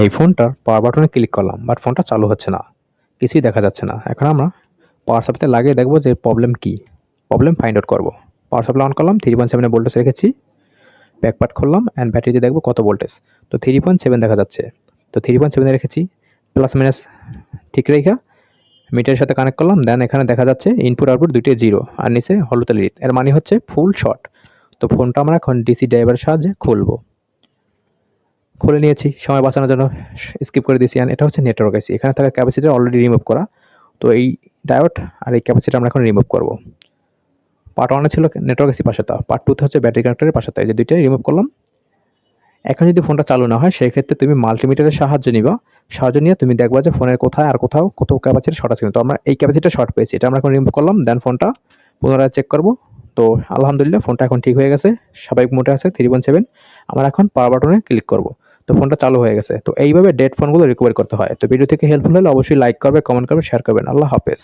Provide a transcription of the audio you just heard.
এই ফোনটার পাওয়ার বাটনে ক্লিক করলাম, বাট ফোনটা চালু হচ্ছে না, কিছুই দেখা যাচ্ছে না। এখন আমরা পাওয়ার সাপ্লাই লাগিয়ে দেখবো যে প্রবলেম কী, প্রবলেম ফাইন্ড আউট করবো। পাওয়ার সাপ্লাই অন করলাম, 3.7 ভোল্টেজ রেখেছি, ব্যাকপার্ট খুললাম অ্যান্ড ব্যাটারিতে দেখবো কত ভোল্টেজ। তো 3.7 দেখা যাচ্ছে, তো 3.7 রেখেছি, প্লাস মাইনাস ঠিক রেখা মিটারের সাথে কানেক্ট করলাম। দেন এখানে দেখা যাচ্ছে ইনপুট আউটপুট দুইটাই জিরো, আর নিচে হলুদ লিড, এর মানে হচ্ছে ফুল শর্ট। তো ফোনটা আমরা এখন ডিসি ড্রাইভারের সাহায্যে খুলবো। খুলে নিয়েছি, সময় বাঁচানোর জন্য স্কিপ করে দিয়েছি। এটা হচ্ছে নেটওয়ার্ক আইসি, এখানে থাকা ক্যাপাসিটার অলরেডি রিমুভ করা। তো এই ডায়োড আর এই ক্যাপাসিটার আমরা এখন রিমুভ করব। পার্ট 1 ছিল নেটওয়ার্ক আইসি পাশাটা, পার্ট 2 হচ্ছে ব্যাটারি কানেক্টরের পাশাটা, এই যে দুইটাই রিমুভ করলাম। এখন যদি ফোনটা চালু না হয় সেই ক্ষেত্রে তুমি মাল্টিমিটারের সাহায্য নিয়ে তুমি দেখবা যে ফোনের কোথায় আর কোথাও কত ক্যাপাসিটি শর্ট আছে। তো আমরা এই ক্যাপাসিটিটা শর্ট পেয়েছি, এটা আমরা এখন রিমুভ করলাম। দেন ফোনটা পুনরায় চেক করব। তো আলহামদুলিল্লাহ ফোনটা এখন ঠিক হয়ে গেছে, স্বাভাবিক মোডে আছে 3.7। আমরা এখন পাওয়ার বাটনে ক্লিক করব। তো ফোনটা চালু হয়ে গেছে। তো এইভাবে ডেড ফোনগুলো রিকভারি করতে হয়। তো ভিডিও থেকে হেল্পফুল হলে অবশ্যই লাইক করবে, কমেন্ট করবে, শেয়ার করবেন। আল্লাহ হাফেজ।